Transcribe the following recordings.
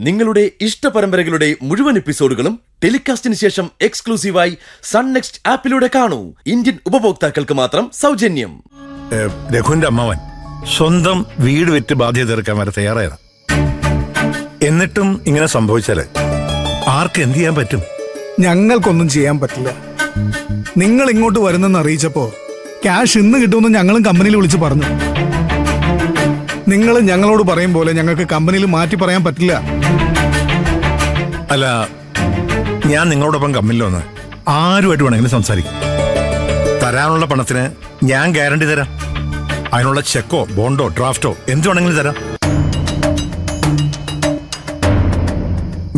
നിങ്ങളുടെ ഇഷ്ട പരമ്പരകളുടെ മുഴുവൻ എപ്പിസോഡുകളും ടെലികാസ്റ്റിന് ശേഷം എക്സ്ക്ലൂസീവായി സൺ നെക്സ്റ്റ് ആപ്പിലൂടെ കാണൂ. ഇന്ത്യൻ ഉപഭോക്താക്കൾക്ക് മാത്രം സൗജന്യം. രഘുവിന്റെ അമ്മാവൻ സ്വന്തം വീട് വിറ്റ് ബാധ്യത തീർക്കാൻ വരെ തയ്യാറായതാണ്. എന്നിട്ടും ഇങ്ങനെ സംഭവിച്ചാല് ആർക്ക് എന്ത് ചെയ്യാൻ പറ്റും? ഞങ്ങൾക്കൊന്നും ചെയ്യാൻ പറ്റില്ല. നിങ്ങൾ ഇങ്ങോട്ട് വരുന്നെന്ന് അറിയിച്ചപ്പോ ക്യാഷ് ഇന്ന് കിട്ടുമെന്ന് ഞങ്ങളും കമ്പനിയിൽ വിളിച്ച് പറഞ്ഞു. നിങ്ങൾ ഞങ്ങളോട് പറയും പോലെ ഞങ്ങൾക്ക് കമ്പനിയിൽ മാറ്റി പറയാൻ പറ്റില്ല. അല്ല, ഞാൻ നിങ്ങളോടൊപ്പം കമ്പനിയിൽ വന്ന് ആരുമായിട്ട് വേണമെങ്കിലും സംസാരിക്കും. തരാനുള്ള പണത്തിന് ഞാൻ ഗ്യാരണ്ടി തരാം. അതിനുള്ള ചെക്കോ ബോണ്ടോ ഡ്രാഫ്റ്റോ എന്ത് വേണമെങ്കിലും തരാം.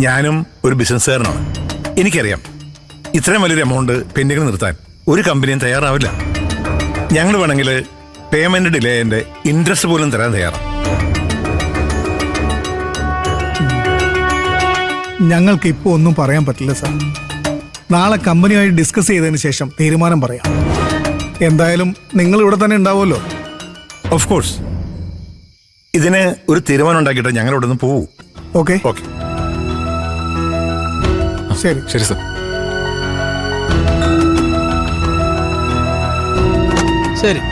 ഞാനും ഒരു ബിസിനസ്സുകാരനാണ്. എനിക്കറിയാം ഇത്രയും വലിയൊരു എമൗണ്ട് പെൻഡിങ്ങിൽ നിർത്താൻ ഒരു കമ്പനിയും തയ്യാറാവില്ല. ഞങ്ങൾ വേണമെങ്കിൽ പേയ്മെന്റ് ഡിലേന്റെ ഇൻട്രസ്റ്റ് പോലും തരാൻ തയ്യാറാണ്. ഞങ്ങൾക്ക് ഇപ്പോൾ ഒന്നും പറയാൻ പറ്റില്ല സാർ. നാളെ കമ്പനിയായി ഡിസ്കസ് ചെയ്തതിന് ശേഷം തീരുമാനം പറയാം. എന്തായാലും നിങ്ങൾ ഇവിടെ തന്നെ ഉണ്ടാവുമല്ലോ. Of course. ഇതിന് ഒരു തീരുമാനം ഉണ്ടാക്കിയിട്ട് ഞങ്ങൾ ഇവിടെ നിന്ന് പോവൂ. ഓക്കെ ഓക്കെ, ശരി ശരി സർ. ശരി.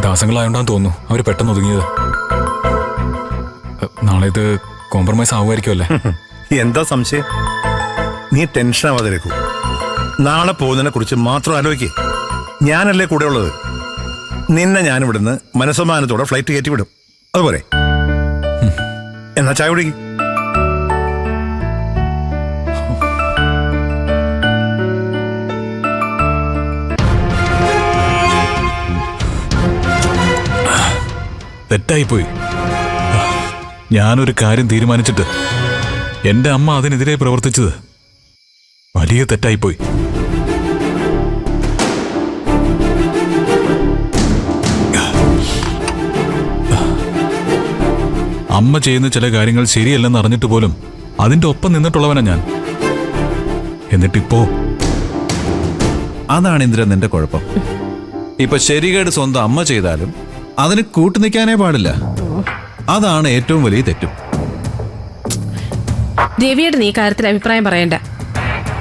ദാസങ്ങളായോണ്ടാന്ന് തോന്നുന്നു അവര് പെട്ടെന്ന് ഒതുങ്ങിയത്. നാളെ ഇത് കോംപ്രമൈസ് ആവുമായിരിക്കുമല്ലേ? എന്താ സംശയം? നീ ടെൻഷൻ ആവാതെ രഘു. നാളെ പോകുന്നതിനെ കുറിച്ച് മാത്രം ആലോചിക്കേ. ഞാനല്ലേ കൂടെ ഉള്ളത്. നിന്നെ ഞാൻ ഇവിടുന്ന് മനസ്സമാനത്തോടെ ഫ്ലൈറ്റ് കയറ്റി വിടും. അതുപോലെ എന്നാ ചായ കുടിക്ക്. തെറ്റായിപ്പോയി. ഞാനൊരു കാര്യം തീരുമാനിച്ചിട്ട് എന്റെ അമ്മ അതിനെതിരെ പ്രവർത്തിച്ചത് വലിയ തെറ്റായിപ്പോയി. അമ്മ ചെയ്യുന്ന ചില കാര്യങ്ങൾ ശരിയല്ലെന്ന് അറിഞ്ഞിട്ട് പോലും അതിന്റെ ഒപ്പം നിന്നിട്ടുള്ളവനാ ഞാൻ. എന്നിട്ടിപ്പോ അതാണ് ഇന്ദ്രൻ നിന്റെ കുഴപ്പം. ഇപ്പൊ ശരികേട് സ്വന്തം അമ്മ ചെയ്താലും അതിന് കൂട്ടു നിൽക്കാനേ പാടില്ല. അതാണ് ഏറ്റവും വലിയ തെറ്റും. രവിയുടെ നീ കാര്യത്തിൽ അഭിപ്രായം പറയണ്ട.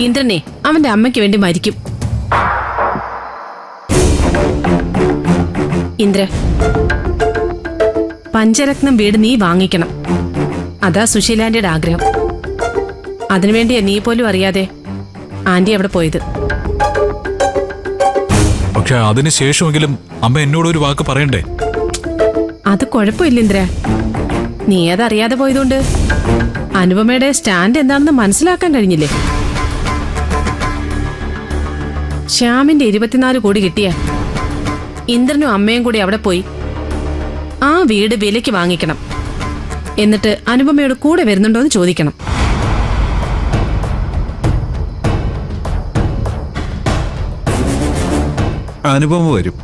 ഇന്ദ്രനെ അവന്റെ അമ്മയ്ക്ക് വേണ്ടി മരിക്കും. ഇന്ദ്ര, പഞ്ചരത്നം വീട് നീ വാങ്ങിക്കണം. അതാ സുശീലാന്റിയുടെ ആഗ്രഹം. അതിനുവേണ്ടിയാ നീ പോലും അറിയാതെ ആന്റി അവിടെ പോയത്. പക്ഷെ അതിനുശേഷമെങ്കിലും അമ്മ എന്നോട് ഒരു വാക്ക് പറയണ്ടേ? അത് കുഴപ്പമില്ല ഇന്ദ്ര. നീ അതറിയാതെ പോയതുകൊണ്ട് അനുപമയുടെ സ്റ്റാൻഡ് എന്താണെന്ന് മനസ്സിലാക്കാൻ കഴിഞ്ഞില്ലേ? ശ്യാമിന്റെ 24 കോടി കിട്ടിയ ഇന്ദ്രനും അമ്മയും കൂടി അവിടെ പോയി ആ വീട് വിലയ്ക്ക് വാങ്ങിക്കണം. എന്നിട്ട് അനുപമയോട് കൂടെ വരുന്നുണ്ടോ എന്ന് ചോദിക്കണം. അനുപമ വരും.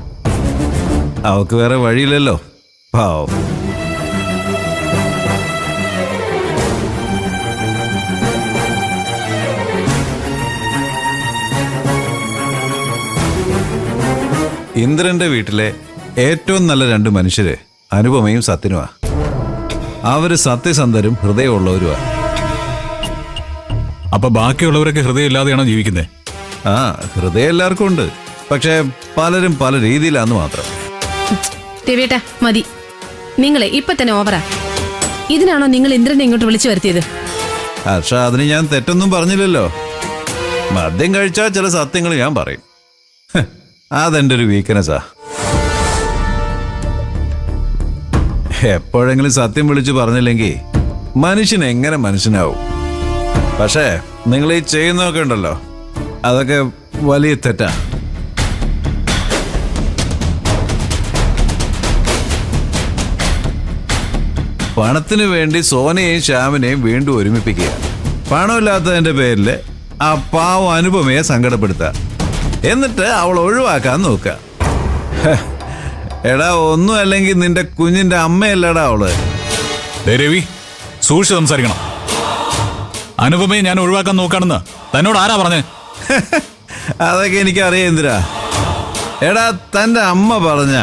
അവക്ക് വേറെ വഴിയില്ലല്ലോ. പാവം. ഇന്ദ്രന്റെ വീട്ടിലെ ഏറ്റവും നല്ല 2 മനുഷ്യര് അനുപമയും സത്യനുമാ. അവര് സത്യസന്ധരും ഹൃദയമുള്ളവരുമാ. അപ്പൊ ബാക്കിയുള്ളവരൊക്കെ ഹൃദയം ഇല്ലാതെയാണോ ജീവിക്കുന്നത്? ആ, ഹൃദയം എല്ലാവർക്കും ഉണ്ട്. പക്ഷെ പലരും പല രീതിയിലാന്ന് മാത്രം. രവിയേട്ടാ മതി. നിങ്ങളെ ഇപ്പൊ തന്നെ ഓവറാ. ഇതിനാണോ നിങ്ങൾ ഇന്ദ്രനെ ഇങ്ങോട്ട് വിളിച്ചു വരുത്തിയത്? പക്ഷെ അതിന് ഞാൻ തെറ്റൊന്നും പറഞ്ഞില്ലല്ലോ. മദ്യം കഴിച്ചാൽ ചില സത്യങ്ങൾ ഞാൻ പറയും. അതെന്റെ ഒരു വീക്ക്നെസ്സാ. എപ്പോഴെങ്കിലും സത്യം വിളിച്ചു പറഞ്ഞില്ലെങ്കിൽ മനുഷ്യൻ എങ്ങനെ മനുഷ്യനാവും? പക്ഷേ നിങ്ങൾ ഈ ചെയ്യുന്നതൊക്കെ ഉണ്ടല്ലോ, അതൊക്കെ വലിയ തെറ്റാ. പണത്തിനു വേണ്ടി സോനയെയും ശ്യാമിനെയും വീണ്ടും ഒരുമിപ്പിക്കുക. പണമില്ലാത്തതിന്റെ പേരില് ആ പാവം അനുപമയെ സങ്കടപ്പെടുത്തുക. എന്നിട്ട് അവൾ ഒഴിവാക്കാൻ നോക്കുക. എടാ, ഒന്നും അല്ലെങ്കിൽ നിന്റെ കുഞ്ഞിന്റെ അമ്മയല്ലടാ അവള്. രവി, സൂക്ഷിച്ച് സംസാരിക്കണം. അനുപമയെ ഞാൻ ഒഴിവാക്കാൻ നോക്കാണെന്ന് തന്നോട് ആരാ പറഞ്ഞേ? അതൊക്കെ എനിക്കറിയാം ഇന്ദിര. എടാ തന്റെ അമ്മ പറഞ്ഞ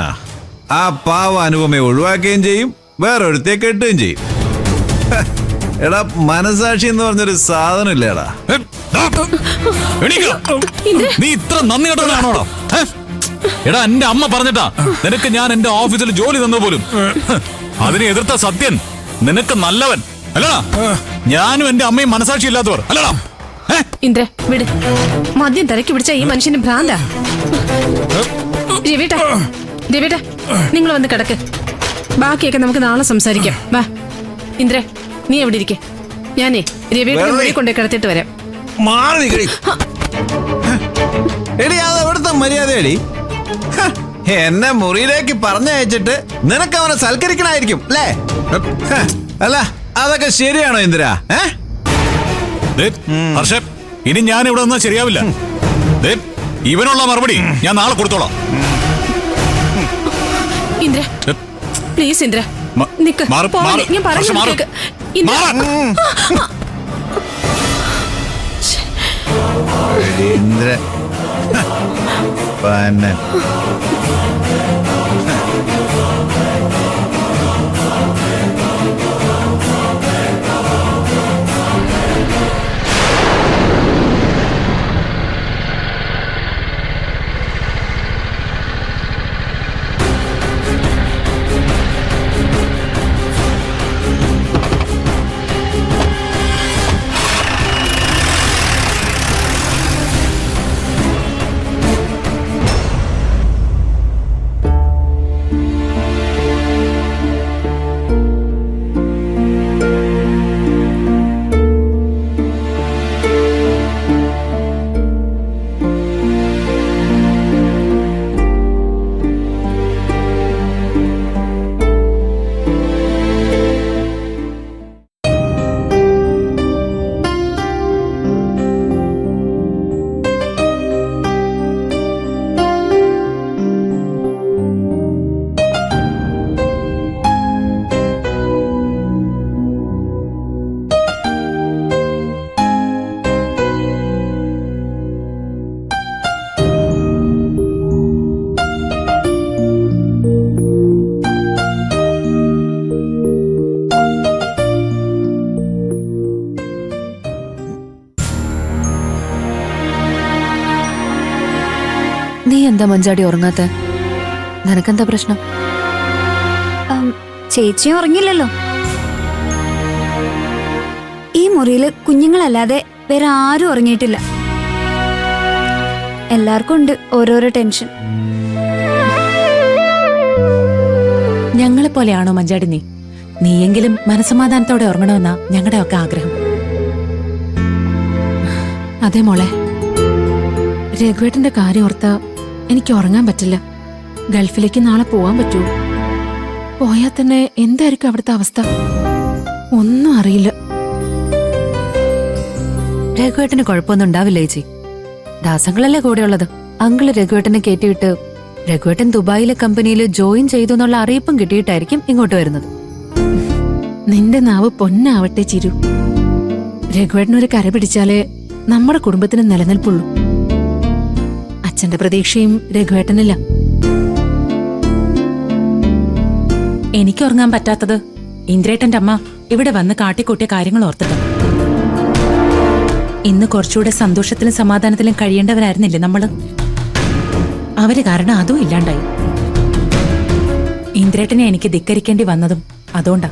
ആ പാവ അനുപമയെ ഒഴിവാക്കുകയും ചെയ്യും, വേറൊരുത്തെ കെട്ടുകയും ചെയ്യും. ഹ, എടാ മനസാക്ഷി എന്ന് പറഞ്ഞൊരു സാധനം ഇല്ലേടാ. നീ ഇത്ര നന്ദി കേട്ടവനാണോടാ? എടാ എന്റെ അമ്മ പറഞ്ഞിട്ടാ നിനക്ക് ഞാൻ എന്റെ ഓഫീസിൽ ജോലി തന്ന പോലും. അതിനെ എതിർത്ത സത്യൻ നിനക്ക് നല്ലവൻ അല്ലടാ. ഞാനും എന്റെ അമ്മയും മനസാക്ഷി ഇല്ലാത്തവർ അല്ലടാ. ഇന്ദ്ര വിട്. മദ്യം തിരക്കി പിടിച്ച ഈ മനുഷ്യന് ഭ്രാന്താ. രവിട്ട രവിട്ട നിങ്ങൾ വന്ന് കിടക്ക്. ബാക്കിയൊക്കെ നമുക്ക് നാളെ സംസാരിക്കാം. വാ ഇന്ദ്ര, നീ എവിടെ ഇരിക്കെ. ഞാനേ രവിയുടെ മുറിയിൽ കൊണ്ടേ കിടത്തിട്ട് വരാം. എടി അത് എവിടുത്തെ മര്യാദയടി? എന്നെ മുറിയിലേക്ക് പറഞ്ഞയച്ചിട്ട് നിനക്ക് അവനെ സൽക്കരിക്കണായിരിക്കും അല്ലേ? അല്ല അതൊക്കെ ശരിയാണോ ഇന്ദിര? ഹർഷ, ഇനി ഞാൻ ഇവിടെ നിന്നാ ശരിയാവില്ല. ഇവനുള്ള മറുപടി ഞാൻ നാളെ കൊടുത്തോളാം. ഇന്ദ്ര പ്ലീസ് ഇന്ദ്ര നിക്ക്. പോവല്ലേ, ഞാൻ പറയുന്നത് കേക്ക്. ഇന്ദ്ര പന്നൻ. നീ എന്താ മഞ്ചാടി ഉറങ്ങാത്ത? നിനക്കെന്താ പ്രശ്നം? ചേച്ചി ഉറങ്ങില്ലല്ലോ. ഈ മുറിയില് കുഞ്ഞുങ്ങളല്ലാതെ വേറെ ആരും ഉറങ്ങിയിട്ടില്ല. എല്ലാവർക്കും ഉണ്ട് ഓരോരോ ടെൻഷൻ. ഞങ്ങളെ പോലെയാണോ മഞ്ചാടി നീ? നീയെങ്കിലും മനസമാധാനത്തോടെ ഉറങ്ങണമെന്നാ ഞങ്ങളുടെ ഒക്കെ ആഗ്രഹം. അതെ മോളെ, രഘുവേട്ടന്റെ കാര്യം ഓർത്താ എനിക്ക് ഉറങ്ങാൻ പറ്റില്ല. ഗൾഫിലേക്ക് നാളെ പോവാൻ പറ്റുമോ? പോയാൽ തന്നെ എന്തായിരിക്കും അവിടുത്തെ അവസ്ഥ? ഒന്നും അറിയില്ല. രഘുവേട്ടന് കുഴപ്പമൊന്നും ഉണ്ടാവില്ല ചേച്ചി. ദാസങ്ങളല്ലേ കൂടെയുള്ളത്. അങ്കിള് രഘുവേട്ടനെ കയറ്റിവിട്ട് രഘുവേട്ടൻ ദുബായിലെ കമ്പനിയിൽ ജോയിൻ ചെയ്തു എന്നുള്ള അറിയിപ്പും കിട്ടിയിട്ടായിരിക്കും ഇങ്ങോട്ട് വരുന്നത്. നിന്റെ നാവ് പൊന്നാവട്ടെ ചിരു. രഘുവേട്ടനൊരു കര പിടിച്ചാലേ നമ്മുടെ കുടുംബത്തിന് നിലനിൽപ്പുള്ളൂ. അച്ഛന്റെ പ്രതീക്ഷയും രഘുവേട്ടനില്ല. എനിക്ക് ഉറങ്ങാൻ പറ്റാത്തത് ഇന്ദ്രേട്ടന്റെ അമ്മ ഇവിടെ വന്ന് കാട്ടിക്കൂട്ടിയ കാര്യങ്ങൾ ഓർത്തിട്ട്. ഇന്ന് കുറച്ചുകൂടെ സന്തോഷത്തിലും സമാധാനത്തിലും കഴിയേണ്ടവരായിരുന്നില്ലേ നമ്മള്? അവര് കാരണം അതും ഇല്ലാണ്ടായി. ഇന്ദ്രേട്ടനെ എനിക്ക് ധിക്കരിക്കേണ്ടി വന്നതും അതുകൊണ്ടാ.